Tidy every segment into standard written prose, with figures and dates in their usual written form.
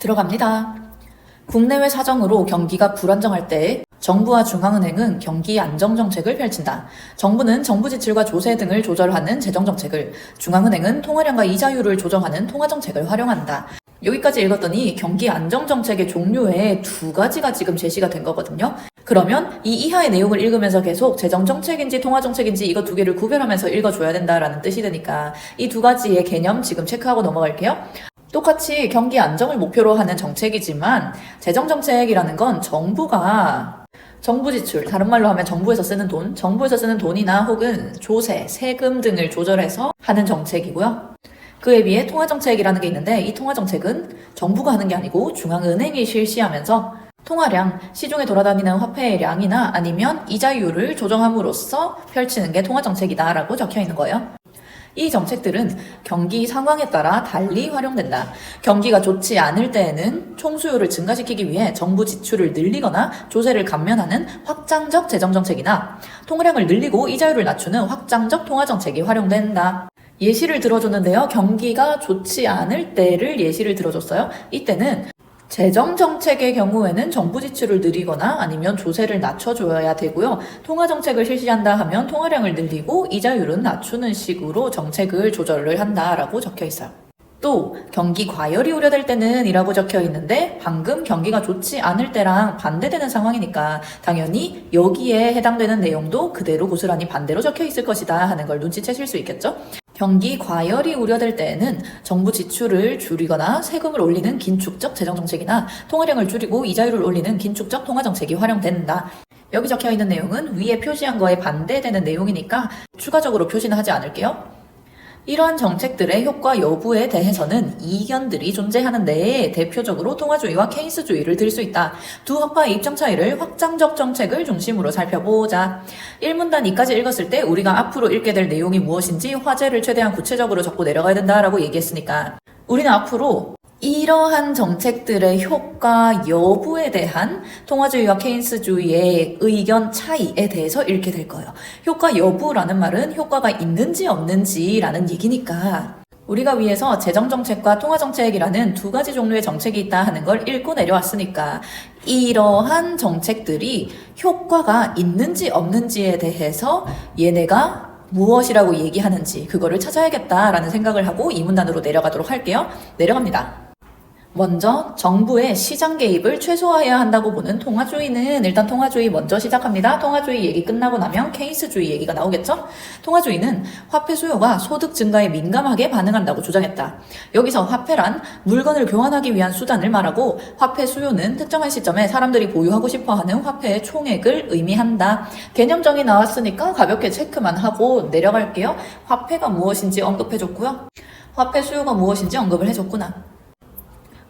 들어갑니다. 국내외 사정으로 경기가 불안정할 때 정부와 중앙은행은 경기 안정 정책을 펼친다. 정부는 정부 지출과 조세 등을 조절하는 재정 정책을, 중앙은행은 통화량과 이자율을 조정하는 통화 정책을 활용한다. 여기까지 읽었더니 경기 안정 정책의 종류에 두 가지가 지금 제시가 된 거거든요. 그러면 이 이하의 내용을 읽으면서 계속 재정 정책인지 통화 정책인지 이거 두 개를 구별하면서 읽어줘야 된다라는 뜻이 되니까 이 두 가지의 개념 지금 체크하고 넘어갈게요. 똑같이 경기 안정을 목표로 하는 정책이지만 재정 정책이라는 건 정부가 정부 지출, 다른 말로 하면 정부에서 쓰는 돈, 정부에서 쓰는 돈이나 혹은 조세, 세금 등을 조절해서 하는 정책이고요. 그에 비해 통화정책이라는 게 있는데 이 통화정책은 정부가 하는 게 아니고 중앙은행이 실시하면서 통화량, 시중에 돌아다니는 화폐의 량이나 아니면 이자율을 조정함으로써 펼치는 게 통화정책이다라고 적혀 있는 거예요. 이 정책들은 경기 상황에 따라 달리 활용된다. 경기가 좋지 않을 때에는 총수요를 증가시키기 위해 정부 지출을 늘리거나 조세를 감면하는 확장적 재정정책이나 통화량을 늘리고 이자율을 낮추는 확장적 통화정책이 활용된다. 예시를 들어줬는데요. 경기가 좋지 않을 때를 예시를 들어줬어요. 이때는 재정정책의 경우에는 정부 지출을 늘리거나 아니면 조세를 낮춰줘야 되고요. 통화정책을 실시한다 하면 통화량을 늘리고 이자율은 낮추는 식으로 정책을 조절을 한다라고 적혀 있어요. 또 경기 과열이 우려될 때는 이라고 적혀 있는데 방금 경기가 좋지 않을 때랑 반대되는 상황이니까 당연히 여기에 해당되는 내용도 그대로 고스란히 반대로 적혀 있을 것이다 하는 걸 눈치채실 수 있겠죠? 경기 과열이 우려될 때에는 정부 지출을 줄이거나 세금을 올리는 긴축적 재정정책이나 통화량을 줄이고 이자율을 올리는 긴축적 통화정책이 활용된다. 여기 적혀 있는 내용은 위에 표시한 거에 반대되는 내용이니까 추가적으로 표시는 하지 않을게요. 이러한 정책들의 효과 여부에 대해서는 이견들이 존재하는데 대표적으로 통화주의와 케인스주의를 들 수 있다. 두 학파의 입장 차이를 확장적 정책을 중심으로 살펴보자. 1문단 2까지 읽었을 때 우리가 앞으로 읽게 될 내용이 무엇인지 화제를 최대한 구체적으로 적고 내려가야 된다라고 얘기했으니까 우리는 앞으로 이러한 정책들의 효과 여부에 대한 통화주의와 케인스주의의 의견 차이에 대해서 읽게 될 거예요. 효과 여부라는 말은 효과가 있는지 없는지라는 얘기니까 우리가 위에서 재정정책과 통화정책이라는 두 가지 종류의 정책이 있다 하는 걸 읽고 내려왔으니까 이러한 정책들이 효과가 있는지 없는지에 대해서 얘네가 무엇이라고 얘기하는지 그거를 찾아야겠다라는 생각을 하고 이 문단으로 내려가도록 할게요. 내려갑니다. 먼저 정부의 시장 개입을 최소화해야 한다고 보는 통화주의는 일단 통화주의 먼저 시작합니다. 통화주의 얘기 끝나고 나면 케인스주의 얘기가 나오겠죠? 통화주의는 화폐 수요가 소득 증가에 민감하게 반응한다고 주장했다. 여기서 화폐란 물건을 교환하기 위한 수단을 말하고 화폐 수요는 특정한 시점에 사람들이 보유하고 싶어하는 화폐의 총액을 의미한다. 개념정이 나왔으니까 가볍게 체크만 하고 내려갈게요. 화폐가 무엇인지 언급해줬고요. 화폐 수요가 무엇인지 언급을 해줬구나.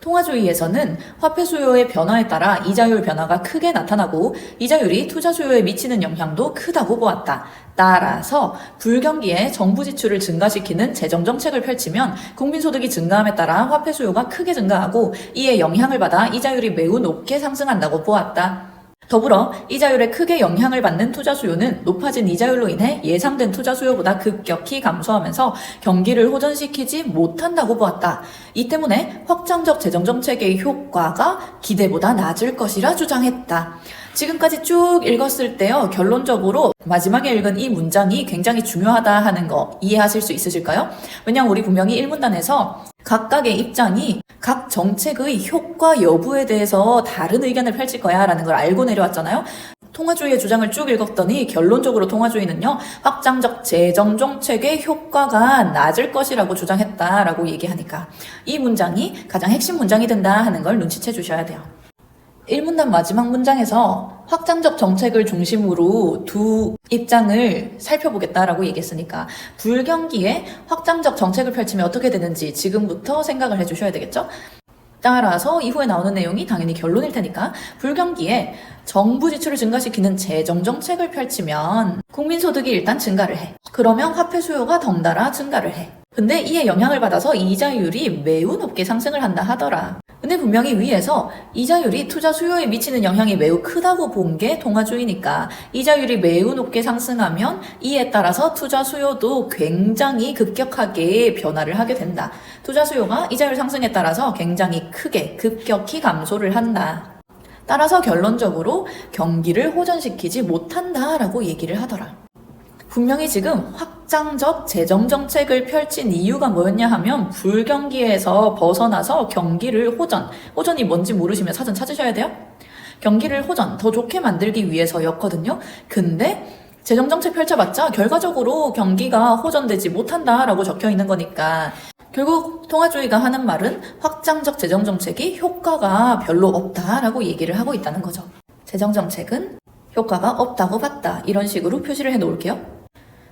통화주의에서는 화폐 수요의 변화에 따라 이자율 변화가 크게 나타나고 이자율이 투자 수요에 미치는 영향도 크다고 보았다. 따라서 불경기에 정부 지출을 증가시키는 재정정책을 펼치면 국민소득이 증가함에 따라 화폐 수요가 크게 증가하고 이에 영향을 받아 이자율이 매우 높게 상승한다고 보았다. 더불어 이자율에 크게 영향을 받는 투자 수요는 높아진 이자율로 인해 예상된 투자 수요보다 급격히 감소하면서 경기를 호전시키지 못한다고 보았다. 이 때문에 확장적 재정정책의 효과가 기대보다 낮을 것이라 주장했다. 지금까지 쭉 읽었을 때요, 결론적으로 마지막에 읽은 이 문장이 굉장히 중요하다 하는 거 이해하실 수 있으실까요? 왜냐하면 우리 분명히 1문단에서 각각의 입장이 각 정책의 효과 여부에 대해서 다른 의견을 펼칠 거야 라는 걸 알고 내려왔잖아요. 통화주의의 주장을 쭉 읽었더니 결론적으로 통화주의는요, 확장적 재정정책의 효과가 낮을 것이라고 주장했다라고 얘기하니까 이 문장이 가장 핵심 문장이 된다 하는 걸 눈치채 주셔야 돼요. 1문단 마지막 문장에서 확장적 정책을 중심으로 두 입장을 살펴보겠다라고 얘기했으니까 불경기에 확장적 정책을 펼치면 어떻게 되는지 지금부터 생각을 해주셔야 되겠죠? 따라서 이후에 나오는 내용이 당연히 결론일 테니까 불경기에 정부 지출을 증가시키는 재정정책을 펼치면 국민소득이 일단 증가를 해. 그러면 화폐 수요가 덩달아 증가를 해. 근데 이에 영향을 받아서 이자율이 매우 높게 상승을 한다 하더라. 근데 분명히 위에서 이자율이 투자 수요에 미치는 영향이 매우 크다고 본 게 통화주의니까 이자율이 매우 높게 상승하면 이에 따라서 투자 수요도 굉장히 급격하게 변화를 하게 된다. 투자 수요가 이자율 상승에 따라서 굉장히 크게 급격히 감소를 한다. 따라서 결론적으로 경기를 호전시키지 못한다라고 얘기를 하더라. 분명히 지금 확장적 재정정책을 펼친 이유가 뭐였냐 하면 불경기에서 벗어나서 경기를 호전이 뭔지 모르시면 사전 찾으셔야 돼요. 경기를 더 좋게 만들기 위해서였거든요. 근데 재정정책 펼쳐봤자 결과적으로 경기가 호전되지 못한다라고 적혀 있는 거니까 결국 통화주의가 하는 말은 확장적 재정정책이 효과가 별로 없다라고 얘기를 하고 있다는 거죠. 재정정책은 효과가 없다고 봤다. 이런 식으로 표시를 해 놓을게요.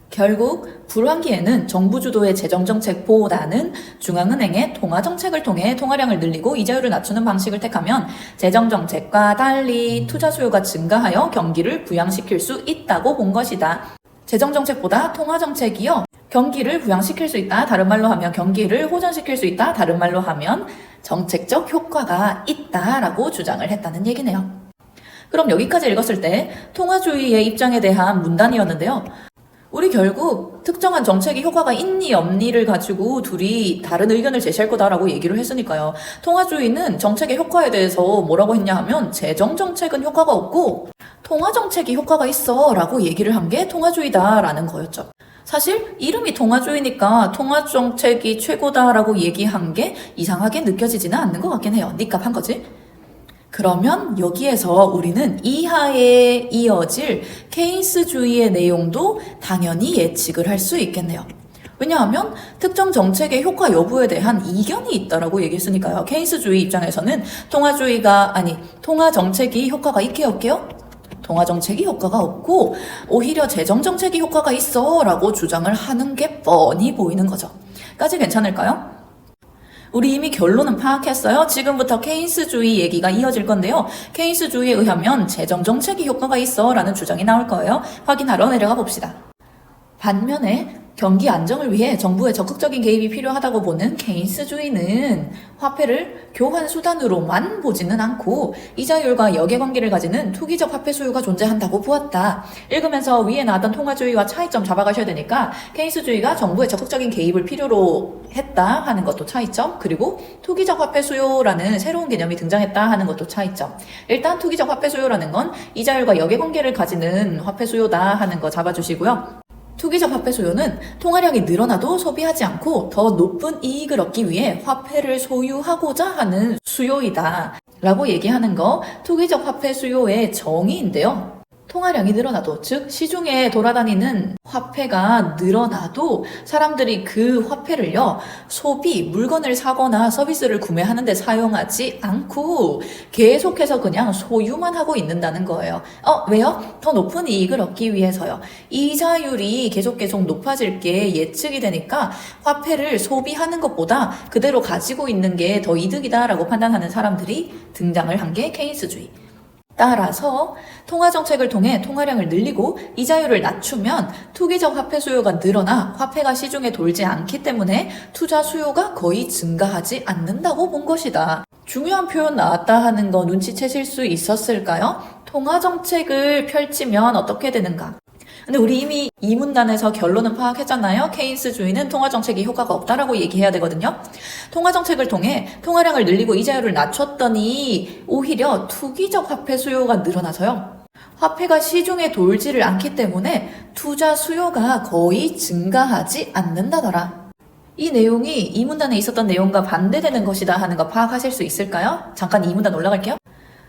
결국 불황기에는 정부 주도의 재정정책보다는 중앙은행의 통화정책을 통해 통화량을 늘리고 이자율을 낮추는 방식을 택하면 재정정책과 달리 투자 수요가 증가하여 경기를 부양시킬 수 있다고 본 것이다. 재정정책보다 통화정책이요. 경기를 부양시킬 수 있다. 다른 말로 하면 경기를 호전시킬 수 있다. 다른 말로 하면 정책적 효과가 있다라고 주장을 했다는 얘기네요. 그럼 여기까지 읽었을 때 통화주의의 입장에 대한 문단이었는데요. 우리 결국 특정한 정책이 효과가 있니 없니를 가지고 둘이 다른 의견을 제시할 거다라고 얘기를 했으니까요. 통화주의는 정책의 효과에 대해서 뭐라고 했냐 하면 재정정책은 효과가 없고 통화정책이 효과가 있어 라고 얘기를 한 게 통화주의다라는 거였죠. 사실 이름이 통화주의니까 통화정책이 최고다라고 얘기한 게 이상하게 느껴지지는 않는 것 같긴 해요. 니값 한 거지? 그러면 여기에서 우리는 이하에 이어질 케인스주의의 내용도 당연히 예측을 할 수 있겠네요. 왜냐하면 특정 정책의 효과 여부에 대한 이견이 있다라고 얘기했으니까요. 케인스주의 입장에서는 통화정책이 효과가 있게 없게요? 통화정책이 효과가 없고 오히려 재정정책이 효과가 있어 라고 주장을 하는 게 뻔히 보이는 거죠. 까지 괜찮을까요? 우리 이미 결론은 파악했어요. 지금부터 케인스주의 얘기가 이어질 건데요. 케인스주의에 의하면 재정정책이 효과가 있어 라는 주장이 나올 거예요. 확인하러 내려가 봅시다. 반면에 경기 안정을 위해 정부의 적극적인 개입이 필요하다고 보는 케인스주의는 화폐를 교환 수단으로만 보지는 않고 이자율과 역의관계를 가지는 투기적 화폐 수요가 존재한다고 보았다. 읽으면서 위에 나왔던 통화주의와 차이점 잡아가셔야 되니까 케인스주의가 정부의 적극적인 개입을 필요로 했다 하는 것도 차이점, 그리고 투기적 화폐 수요라는 새로운 개념이 등장했다 하는 것도 차이점. 일단 투기적 화폐 수요라는 건 이자율과 역의관계를 가지는 화폐 수요다 하는 거 잡아주시고요. 투기적 화폐 수요는 통화량이 늘어나도 소비하지 않고 더 높은 이익을 얻기 위해 화폐를 소유하고자 하는 수요이다 라고 얘기하는 거 투기적 화폐 수요의 정의인데요. 통화량이 늘어나도, 즉 시중에 돌아다니는 화폐가 늘어나도 사람들이 그 화폐를요, 물건을 사거나 서비스를 구매하는 데 사용하지 않고 계속해서 그냥 소유만 하고 있는다는 거예요. 왜요? 더 높은 이익을 얻기 위해서요. 이자율이 계속 높아질 게 예측이 되니까 화폐를 소비하는 것보다 그대로 가지고 있는 게 더 이득이다라고 판단하는 사람들이 등장을 한 게 케인스주의. 따라서 통화정책을 통해 통화량을 늘리고 이자율을 낮추면 투기적 화폐 수요가 늘어나 화폐가 시중에 돌지 않기 때문에 투자 수요가 거의 증가하지 않는다고 본 것이다. 중요한 표현 나왔다 하는 거 눈치채실 수 있었을까요? 통화정책을 펼치면 어떻게 되는가? 근데 우리 이미 이 문단에서 결론은 파악했잖아요. 케인스주의는 통화정책이 효과가 없다라고 얘기해야 되거든요. 통화정책을 통해 통화량을 늘리고 이자율을 낮췄더니 오히려 투기적 화폐 수요가 늘어나서요. 화폐가 시중에 돌지를 않기 때문에 투자 수요가 거의 증가하지 않는다더라. 이 내용이 이 문단에 있었던 내용과 반대되는 것이다 하는 거 파악하실 수 있을까요? 잠깐 이 문단 올라갈게요.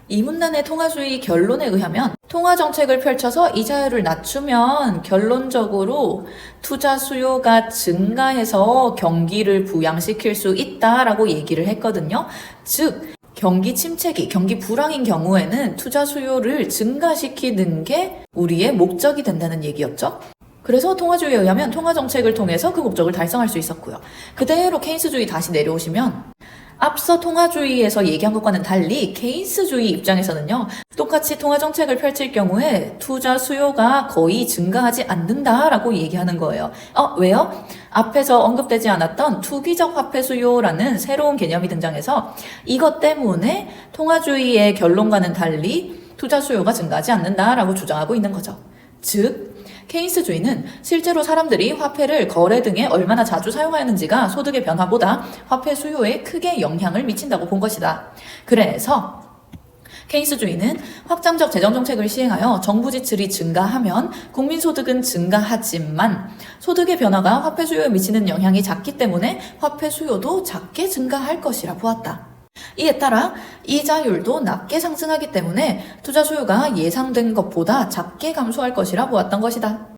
이 문단의 통화주의 결론에 의하면 통화정책을 펼쳐서 이자율을 낮추면 결론적으로 투자 수요가 증가해서 경기를 부양시킬 수 있다라고 얘기를 했거든요. 즉 경기 침체기, 경기 불황인 경우에는 투자 수요를 증가시키는 게 우리의 목적이 된다는 얘기였죠. 그래서 통화주의에 의하면 통화정책을 통해서 그 목적을 달성할 수 있었고요. 그대로 케인스주의 다시 내려오시면 앞서 통화주의에서 얘기한 것과는 달리 케인스주의 입장에서는요, 똑같이 통화정책을 펼칠 경우에 투자 수요가 거의 증가하지 않는다라고 얘기하는 거예요. 왜요? 앞에서 언급되지 않았던 투기적 화폐 수요라는 새로운 개념이 등장해서 이것 때문에 통화주의의 결론과는 달리 투자 수요가 증가하지 않는다라고 주장하고 있는 거죠. 즉, 케인스주의는 실제로 사람들이 화폐를 거래 등에 얼마나 자주 사용하는지가 소득의 변화보다 화폐 수요에 크게 영향을 미친다고 본 것이다. 그래서 케인스주의는 확장적 재정정책을 시행하여 정부 지출이 증가하면 국민소득은 증가하지만 소득의 변화가 화폐 수요에 미치는 영향이 작기 때문에 화폐 수요도 작게 증가할 것이라 보았다. 이에 따라 이자율도 낮게 상승하기 때문에 투자 수요가 예상된 것보다 작게 감소할 것이라 보았던 것이다.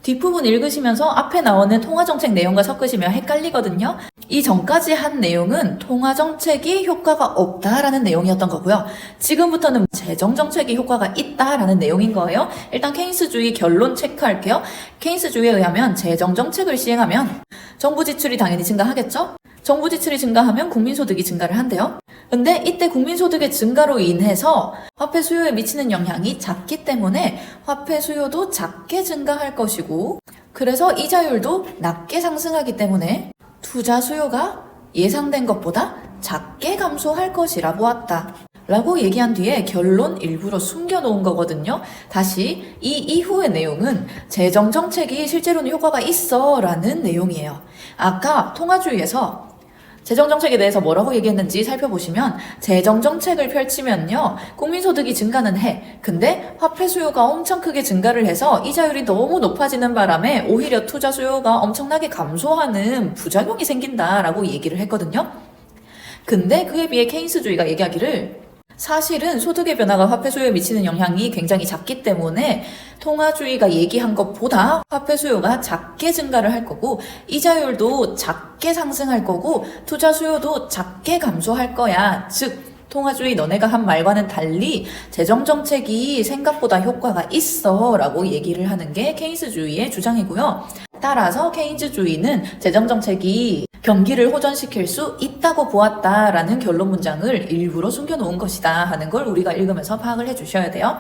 뒷부분 읽으시면서 앞에 나오는 통화정책 내용과 섞으시면 헷갈리거든요. 이 전까지 한 내용은 통화정책이 효과가 없다라는 내용이었던 거고요. 지금부터는 재정정책이 효과가 있다라는 내용인 거예요. 일단 케인스주의 결론 체크할게요. 케인스주의에 의하면 재정정책을 시행하면 정부 지출이 당연히 증가하겠죠? 정부 지출이 증가하면 국민소득이 증가를 한대요. 근데 이때 국민소득의 증가로 인해서 화폐 수요에 미치는 영향이 작기 때문에 화폐 수요도 작게 증가할 것이고, 그래서 이자율도 낮게 상승하기 때문에 투자 수요가 예상된 것보다 작게 감소할 것이라 보았다. 라고 얘기한 뒤에 결론 일부러 숨겨놓은 거거든요. 다시 이 이후의 내용은 재정정책이 실제로는 효과가 있어 라는 내용이에요. 아까 통화주의에서 재정정책에 대해서 뭐라고 얘기했는지 살펴보시면 재정정책을 펼치면요, 국민소득이 증가는 해. 근데 화폐 수요가 엄청 크게 증가를 해서 이자율이 너무 높아지는 바람에 오히려 투자 수요가 엄청나게 감소하는 부작용이 생긴다라고 얘기를 했거든요. 근데 그에 비해 케인스주의가 얘기하기를 사실은 소득의 변화가 화폐 수요에 미치는 영향이 굉장히 작기 때문에 통화주의가 얘기한 것보다 화폐 수요가 작게 증가를 할 거고 이자율도 작게 상승할 거고 투자 수요도 작게 감소할 거야. 즉 통화주의 너네가 한 말과는 달리 재정정책이 생각보다 효과가 있어 라고 얘기를 하는 게 케인스주의의 주장이고요. 따라서 케인스주의는 재정정책이 경기를 호전시킬 수 있다고 보았다라는 결론 문장을 일부러 숨겨놓은 것이다 하는 걸 우리가 읽으면서 파악을 해주셔야 돼요.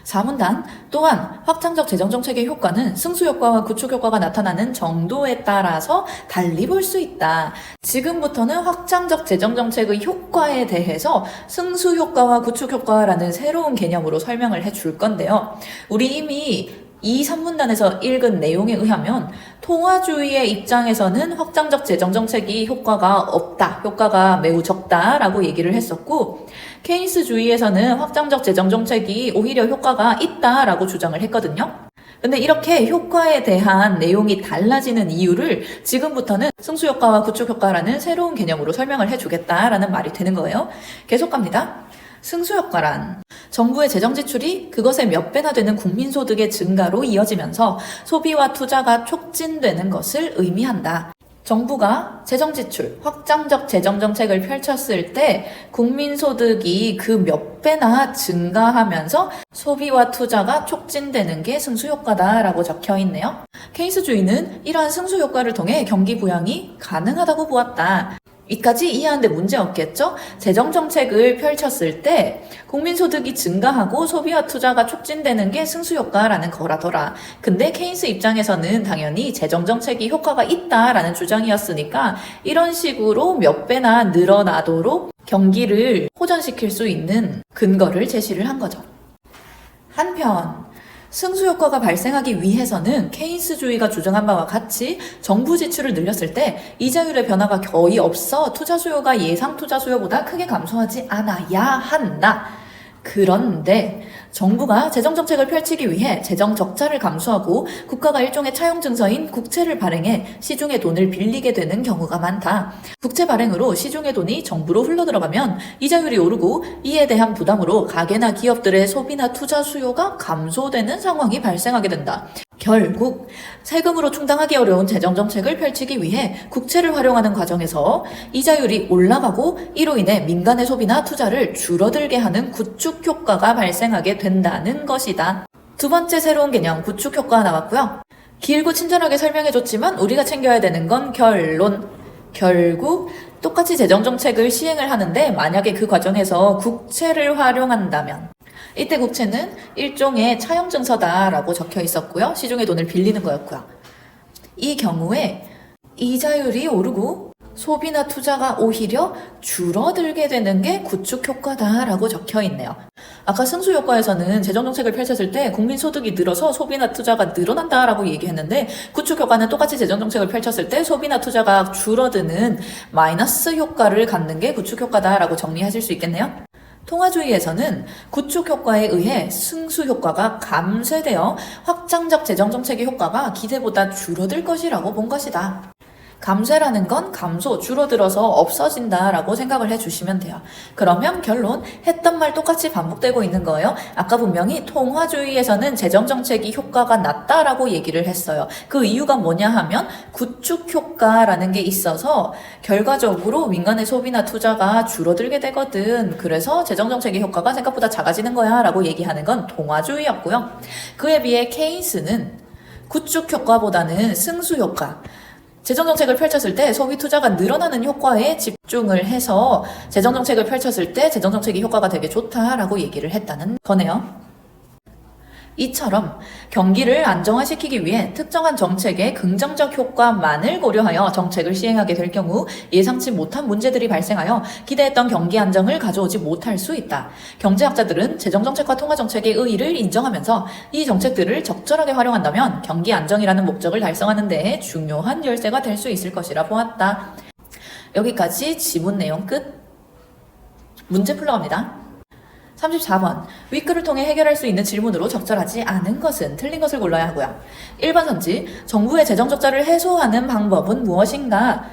4문단 또한 확장적 재정정책의 효과는 승수효과와 구축효과가 나타나는 정도에 따라서 달리 볼 수 있다. 지금부터는 확장적 재정정책의 효과에 대해서 승수효과와 구축효과라는 새로운 개념으로 설명을 해줄 건데요. 우리 이미 이 3문단에서 읽은 내용에 의하면 통화주의의 입장에서는 확장적 재정정책이 효과가 없다, 효과가 매우 적다라고 얘기를 했었고, 케인스주의에서는 확장적 재정정책이 오히려 효과가 있다라고 주장을 했거든요. 근데 이렇게 효과에 대한 내용이 달라지는 이유를 지금부터는 승수효과와 구축효과라는 새로운 개념으로 설명을 해주겠다라는 말이 되는 거예요. 계속 갑니다. 승수효과란 정부의 재정 지출이 그것의 몇 배나 되는 국민소득의 증가로 이어지면서 소비와 투자가 촉진되는 것을 의미한다. 정부가 재정지출, 확장적 재정정책을 펼쳤을 때 국민소득이 그 몇 배나 증가하면서 소비와 투자가 촉진되는 게 승수효과다라고 적혀있네요. 케인스주의는 이러한 승수효과를 통해 경기 부양이 가능하다고 보았다. 이까지 이해하는데 문제 없겠죠? 재정정책을 펼쳤을 때 국민소득이 증가하고 소비와 투자가 촉진되는 게 승수효과라는 거라더라. 근데 케인스 입장에서는 당연히 재정정책이 효과가 있다라는 주장이었으니까 이런 식으로 몇 배나 늘어나도록 경기를 호전시킬 수 있는 근거를 제시를 한 거죠. 한편 승수효과가 발생하기 위해서는 케인스주의가 주장한 바와 같이 정부 지출을 늘렸을 때 이자율의 변화가 거의 없어 투자 수요가 예상 투자 수요보다 크게 감소하지 않아야 한다. 그런데 정부가 재정정책을 펼치기 위해 재정 적자를 감수하고 국가가 일종의 차용 증서인 국채를 발행해 시중의 돈을 빌리게 되는 경우가 많다. 국채 발행으로 시중의 돈이 정부로 흘러들어가면 이자율이 오르고 이에 대한 부담으로 가계나 기업들의 소비나 투자 수요가 감소되는 상황이 발생하게 된다. 결국 세금으로 충당하기 어려운 재정정책을 펼치기 위해 국채를 활용하는 과정에서 이자율이 올라가고 이로 인해 민간의 소비나 투자를 줄어들게 하는 구축 효과가 발생하게 된다는 것이다. 두 번째 새로운 개념 구축 효과가 나왔고요. 길고 친절하게 설명해줬지만 우리가 챙겨야 되는 건 결론. 결국 똑같이 재정정책을 시행을 하는데 만약에 그 과정에서 국채를 활용한다면 이때 국채는 일종의 차용증서다라고 적혀 있었고요. 시중의 돈을 빌리는 거였고요. 이 경우에 이자율이 오르고 소비나 투자가 오히려 줄어들게 되는 게 구축효과다라고 적혀 있네요. 아까 승수효과에서는 재정정책을 펼쳤을 때 국민소득이 늘어서 소비나 투자가 늘어난다라고 얘기했는데 구축효과는 똑같이 재정정책을 펼쳤을 때 소비나 투자가 줄어드는 마이너스 효과를 갖는 게 구축효과다라고 정리하실 수 있겠네요. 통화주의에서는 구축효과에 의해 승수효과가 감쇄되어 확장적 재정정책의 효과가 기대보다 줄어들 것이라고 본 것이다. 감쇄라는 건 감소, 줄어들어서 없어진다라고 생각을 해주시면 돼요. 그러면 결론, 했던 말 똑같이 반복되고 있는 거예요. 아까 분명히 통화주의에서는 재정정책이 효과가 낮다라고 얘기를 했어요. 그 이유가 뭐냐 하면 구축효과라는 게 있어서 결과적으로 민간의 소비나 투자가 줄어들게 되거든. 그래서 재정정책의 효과가 생각보다 작아지는 거야 라고 얘기하는 건 통화주의였고요. 그에 비해 케인스는 구축효과보다는 승수효과, 재정정책을 펼쳤을 때 소비 투자가 늘어나는 효과에 집중을 해서 재정정책을 펼쳤을 때 재정정책이 효과가 되게 좋다라고 얘기를 했다는 거네요. 이처럼 경기를 안정화시키기 위해 특정한 정책의 긍정적 효과만을 고려하여 정책을 시행하게 될 경우 예상치 못한 문제들이 발생하여 기대했던 경기 안정을 가져오지 못할 수 있다. 경제학자들은 재정정책과 통화정책의 의의를 인정하면서 이 정책들을 적절하게 활용한다면 경기 안정이라는 목적을 달성하는 데에 중요한 열쇠가 될 수 있을 것이라 보았다. 여기까지 지문 내용 끝. 문제 풀러갑니다. 34번. 윗글을 통해 해결할 수 있는 질문으로 적절하지 않은 것은 틀린 것을 골라야 하고요. 1번 선지. 정부의 재정적자를 해소하는 방법은 무엇인가?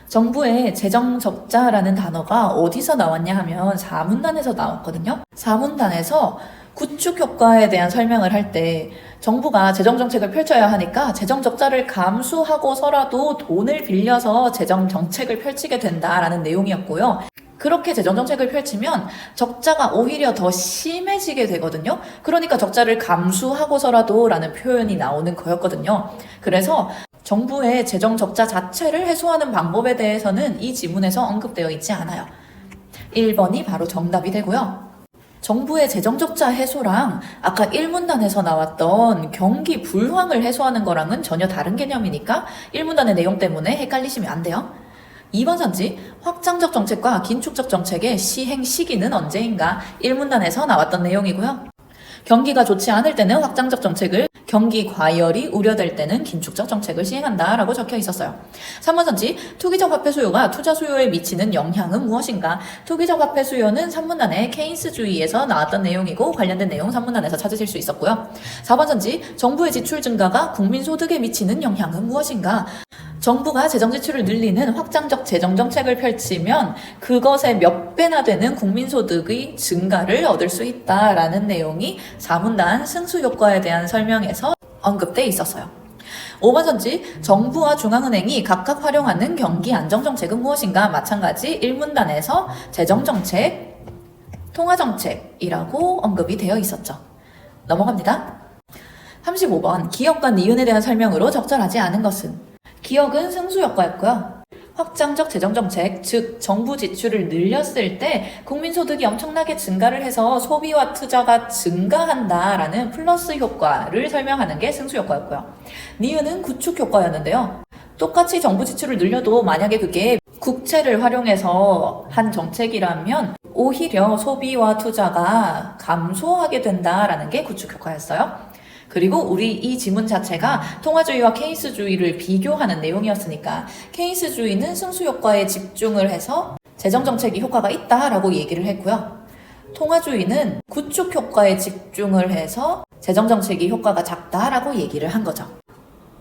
정부의 재정적자라는 단어가 어디서 나왔냐 하면 사문단에서 나왔거든요. 사문단에서 구축효과에 대한 설명을 할 때 정부가 재정정책을 펼쳐야 하니까 재정적자를 감수하고서라도 돈을 빌려서 재정정책을 펼치게 된다라는 내용이었고요. 그렇게 재정정책을 펼치면 적자가 오히려 더 심해지게 되거든요. 그러니까 적자를 감수하고서라도 라는 표현이 나오는 거였거든요. 그래서 정부의 재정적자 자체를 해소하는 방법에 대해서는 이 지문에서 언급되어 있지 않아요. 1번이 바로 정답이 되고요. 정부의 재정적자 해소랑 아까 1문단에서 나왔던 경기 불황을 해소하는 거랑은 전혀 다른 개념이니까 1문단의 내용 때문에 헷갈리시면 안 돼요. 2번 선지, 확장적 정책과 긴축적 정책의 시행 시기는 언제인가? 1문단에서 나왔던 내용이고요. 경기가 좋지 않을 때는 확장적 정책을, 경기 과열이 우려될 때는 긴축적 정책을 시행한다라고 적혀 있었어요. 3번 선지, 투기적 화폐 수요가 투자 수요에 미치는 영향은 무엇인가? 투기적 화폐 수요는 3문단의 케인스주의에서 나왔던 내용이고 관련된 내용 3문단에서 찾으실 수 있었고요. 4번 선지, 정부의 지출 증가가 국민 소득에 미치는 영향은 무엇인가? 정부가 재정 지출을 늘리는 확장적 재정 정책을 펼치면 그것의 몇 배나 되는 국민소득의 증가를 얻을 수 있다라는 내용이 4문단 승수효과에 대한 설명에서 언급돼 있었어요. 5번 선지, 정부와 중앙은행이 각각 활용하는 경기 안정정책은 무엇인가? 마찬가지 1문단에서 재정정책, 통화정책이라고 언급이 되어 있었죠. 넘어갑니다. 35번, 기업과 니은에 대한 설명으로 적절하지 않은 것은? 기억은 승수효과였고요. 확장적 재정정책, 즉 정부 지출을 늘렸을 때 국민소득이 엄청나게 증가를 해서 소비와 투자가 증가한다라는 플러스 효과를 설명하는 게 승수효과였고요. 니은은 구축효과였는데요. 똑같이 정부 지출을 늘려도 만약에 그게 국채를 활용해서 한 정책이라면 오히려 소비와 투자가 감소하게 된다라는 게 구축효과였어요. 그리고 우리 이 지문 자체가 통화주의와 케인스주의를 비교하는 내용이었으니까 케인스주의는 승수효과에 집중을 해서 재정정책이 효과가 있다라고 얘기를 했고요. 통화주의는 구축효과에 집중을 해서 재정정책이 효과가 작다라고 얘기를 한 거죠.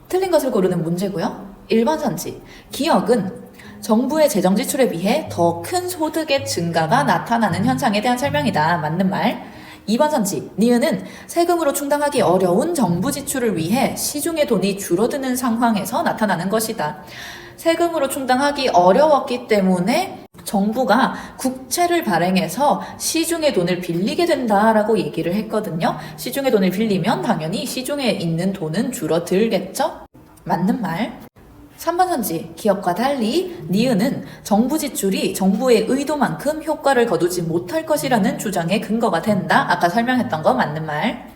틀린 것을 고르는 문제고요. 1번 선지, 기억은 정부의 재정 지출에 비해 더 큰 소득의 증가가 나타나는 현상에 대한 설명이다. 맞는 말. 2번 선지, 니은은 세금으로 충당하기 어려운 정부 지출을 위해 시중의 돈이 줄어드는 상황에서 나타나는 것이다. 세금으로 충당하기 어려웠기 때문에 정부가 국채를 발행해서 시중의 돈을 빌리게 된다라고 얘기를 했거든요. 시중의 돈을 빌리면 당연히 시중에 있는 돈은 줄어들겠죠? 맞는 말. 3번 선지, 기업과 달리 니은은 정부 지출이 정부의 의도만큼 효과를 거두지 못할 것이라는 주장의 근거가 된다. 아까 설명했던 거 맞는 말.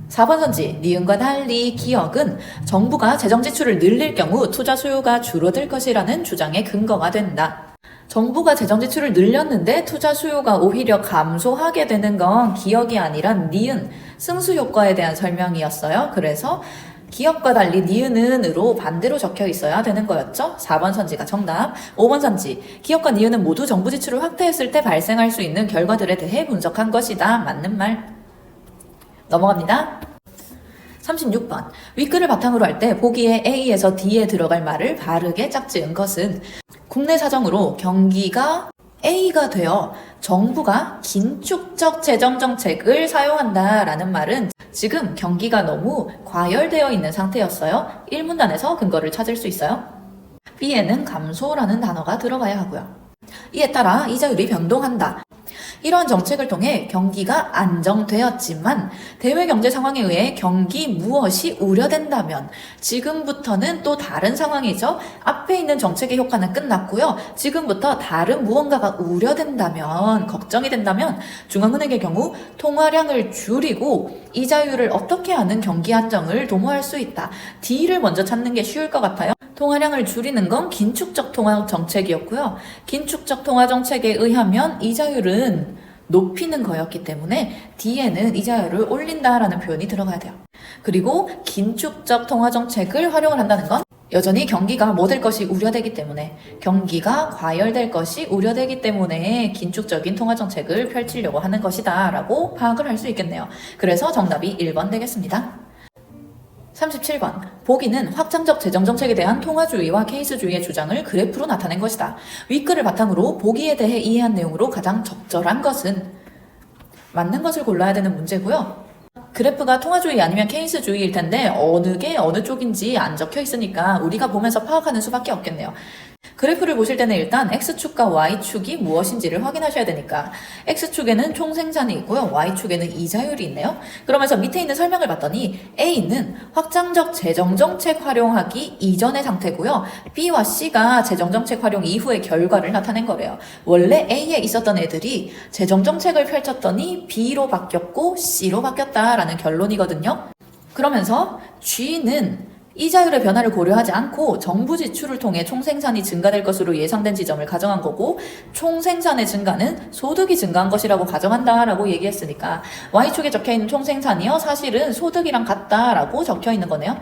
4번 선지, 니은과 달리 기역은 정부가 재정 지출을 늘릴 경우 투자 수요가 줄어들 것이라는 주장의 근거가 된다. 정부가 재정 지출을 늘렸는데 투자 수요가 오히려 감소하게 되는 건 기역이 아니라 니은, 승수 효과에 대한 설명이었어요. 그래서 기역과 달리 니은으로 반대로 적혀 있어야 되는 거였죠. 4번 선지가 정답. 5번 선지, 기역과 니은은 모두 정부 지출을 확대했을 때 발생할 수 있는 결과들에 대해 분석한 것이다. 맞는 말. 넘어갑니다. 36번. 윗글을 바탕으로 할 때 보기에 A에서 D에 들어갈 말을 바르게 짝지은 것은 국내 사정으로 경기가 A가 되어 정부가 긴축적 재정정책을 사용한다라는 말은 지금 경기가 너무 과열되어 있는 상태였어요. 1문단에서 근거를 찾을 수 있어요. B에는 감소라는 단어가 들어가야 하고요. 이에 따라 이자율이 변동한다. 이러한 정책을 통해 경기가 안정되었지만 대외 경제 상황에 의해 경기 무엇이 우려된다면 지금부터는 또 다른 상황이죠. 앞에 있는 정책의 효과는 끝났고요. 지금부터 다른 무언가가 우려된다면, 걱정이 된다면 중앙은행의 경우 통화량을 줄이고 이자율을 어떻게 하는 경기 안정을 도모할 수 있다. D를 먼저 찾는 게 쉬울 것 같아요. 통화량을 줄이는 건 긴축적 통화 정책이었고요. 긴축적 통화 정책에 의하면 이자율은 높이는 거였기 때문에 D에는 이자율을 올린다라는 표현이 들어가야 돼요. 그리고 긴축적 통화 정책을 활용을 한다는 건 여전히 경기가 뭐 될 것이 우려되기 때문에, 경기가 과열될 것이 우려되기 때문에 긴축적인 통화 정책을 펼치려고 하는 것이다 라고 파악을 할 수 있겠네요. 그래서 정답이 1번 되겠습니다. 37번. 보기는 확장적 재정정책에 대한 통화주의와 케이스주의의 주장을 그래프로 나타낸 것이다. 윗글을 바탕으로 보기에 대해 이해한 내용으로 가장 적절한 것은 맞는 것을 골라야 되는 문제고요. 그래프가 통화주의 아니면 케이스주의일 텐데 어느 게 어느 쪽인지 안 적혀 있으니까 우리가 보면서 파악하는 수밖에 없겠네요. 그래프를 보실 때는 일단 X축과 Y축이 무엇인지를 확인하셔야 되니까 X축에는 총생산이 있고요. Y축에는 이자율이 있네요. 그러면서 밑에 있는 설명을 봤더니 A는 확장적 재정정책 활용하기 이전의 상태고요. B와 C가 재정정책 활용 이후의 결과를 나타낸 거래요. 원래 A에 있었던 애들이 재정정책을 펼쳤더니 B로 바뀌었고 C로 바뀌었다라는 결론이거든요. 그러면서 G는 이자율의 변화를 고려하지 않고 정부 지출을 통해 총생산이 증가될 것으로 예상된 지점을 가정한 거고, 총생산의 증가는 소득이 증가한 것이라고 가정한다라고 얘기했으니까 Y축에 적혀있는 총생산이요 사실은 소득이랑 같다라고 적혀있는 거네요.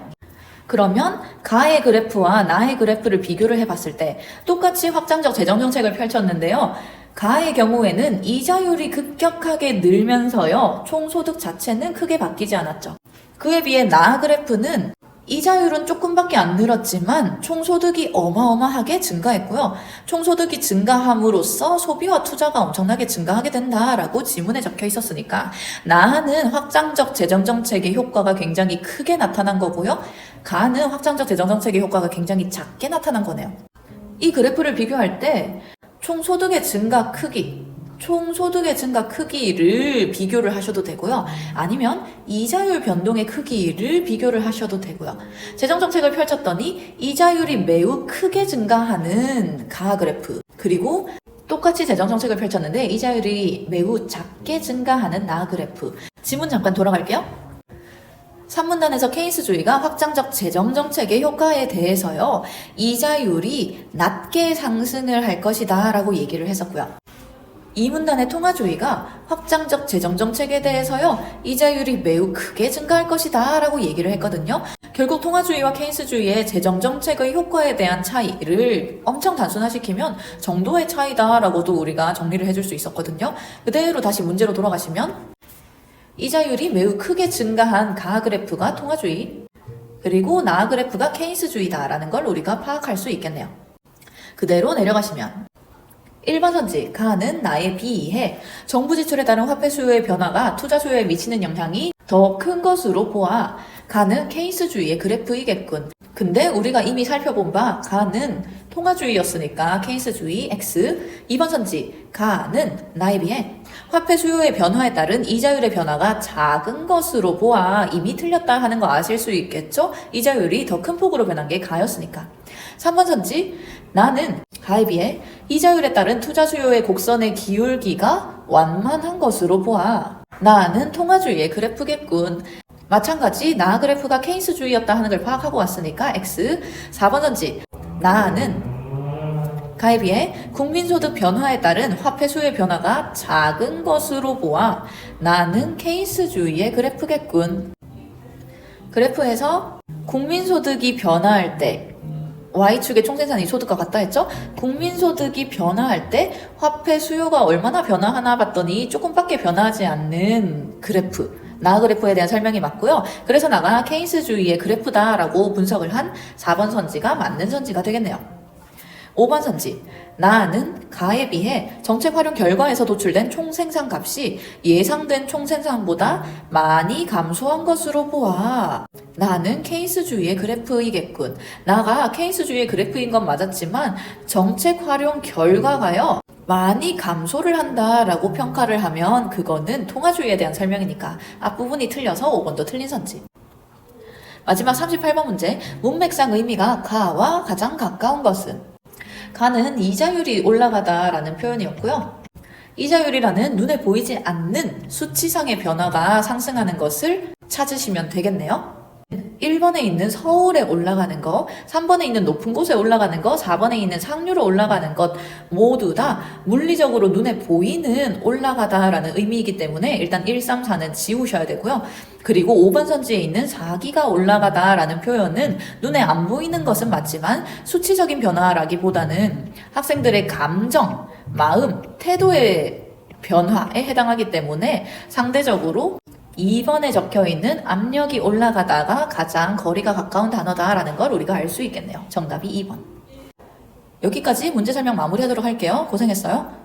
그러면 가의 그래프와 나의 그래프를 비교를 해봤을 때 똑같이 확장적 재정정책을 펼쳤는데요. 가의 경우에는 이자율이 급격하게 늘면서요 총소득 자체는 크게 바뀌지 않았죠. 그에 비해 나 그래프는 이자율은 조금밖에 안 늘었지만 총소득이 어마어마하게 증가했고요. 총소득이 증가함으로써 소비와 투자가 엄청나게 증가하게 된다라고 지문에 적혀 있었으니까 나는 확장적 재정정책의 효과가 굉장히 크게 나타난 거고요. 가는 확장적 재정정책의 효과가 굉장히 작게 나타난 거네요. 이 그래프를 비교할 때 총소득의 증가 크기, 총소득의 증가 크기를 비교를 하셔도 되고요. 아니면 이자율 변동의 크기를 비교를 하셔도 되고요. 재정정책을 펼쳤더니 이자율이 매우 크게 증가하는 가 그래프, 그리고 똑같이 재정정책을 펼쳤는데 이자율이 매우 작게 증가하는 나 그래프. 지문 잠깐 돌아갈게요. 3문단에서 케이스주의가 확장적 재정정책의 효과에 대해서요. 이자율이 낮게 상승을 할 것이다 라고 얘기를 했었고요. 2문단의 통화주의가 확장적 재정정책에 대해서요. 이자율이 매우 크게 증가할 것이다 라고 얘기를 했거든요. 결국 통화주의와 케이스주의의 재정정책의 효과에 대한 차이를 엄청 단순화시키면 정도의 차이다 라고도 우리가 정리를 해줄 수 있었거든요. 그대로 다시 문제로 돌아가시면 이자율이 매우 크게 증가한 가 그래프가 통화주의, 그리고 나 그래프가 케이스주의다라는 걸 우리가 파악할 수 있겠네요. 그대로 내려가시면 1번 선지, 가는 나에 비해 정부 지출에 따른 화폐 수요의 변화가 투자 수요에 미치는 영향이 더 큰 것으로 보아 가는 케이스주의의 그래프이겠군. 근데 우리가 이미 살펴본 바 가는 통화주의였으니까 케이스주의 X. 2번 선지, 가는 나에 비해 화폐 수요의 변화에 따른 이자율의 변화가 작은 것으로 보아 이미 틀렸다 하는 거 아실 수 있겠죠? 이자율이 더 큰 폭으로 변한 게 가였으니까. 3번 선지, 나는 가에 비해 이자율에 따른 투자 수요의 곡선의 기울기가 완만한 것으로 보아. 나는 통화주의의 그래프겠군. 마찬가지 나 그래프가 케이스주의였다 하는 걸 파악하고 왔으니까 X. 4번 선지, 나는 가에 비해 국민소득 변화에 따른 화폐 수요의 변화가 작은 것으로 보아. 나는 케이스주의의 그래프겠군. 그래프에서 국민소득이 변화할 때 Y축의 총생산이 소득과 같다 했죠? 국민소득이 변화할 때 화폐 수요가 얼마나 변화하나 봤더니 조금밖에 변화하지 않는 그래프. 나 그래프에 대한 설명이 맞고요. 그래서 나가 케이스주의의 그래프다라고 분석을 한 4번 선지가 맞는 선지가 되겠네요. 5번 선지, 나는 가에 비해 정책 활용 결과에서 도출된 총생산 값이 예상된 총생산보다 많이 감소한 것으로 보아. 나는 케이스주의의 그래프이겠군. 나가 케이스주의의 그래프인 건 맞았지만 정책 활용 결과가요, 많이 감소를 한다라고 평가를 하면 그거는 통화주의에 대한 설명이니까 앞부분이 틀려서 5번도 틀린 선지. 마지막 38번 문제, 문맥상 의미가 가와 가장 가까운 것은? 가는 이자율이 올라가다라는 표현이었고요. 이자율이라는 눈에 보이지 않는 수치상의 변화가 상승하는 것을 찾으시면 되겠네요. 1번에 있는 서울에 올라가는 거, 3번에 있는 높은 곳에 올라가는 거, 4번에 있는 상류로 올라가는 것 모두 다 물리적으로 눈에 보이는 올라가다라는 의미이기 때문에 일단 1, 3, 4는 지우셔야 되고요. 그리고 5번 선지에 있는 4기가 올라가다라는 표현은 눈에 안 보이는 것은 맞지만 수치적인 변화라기보다는 학생들의 감정, 마음, 태도의 변화에 해당하기 때문에 상대적으로 2번에 적혀있는 압력이 올라가다가 가장 거리가 가까운 단어다라는 걸 우리가 알 수 있겠네요. 정답이 2번. 여기까지 문제 설명 마무리하도록 할게요. 고생했어요.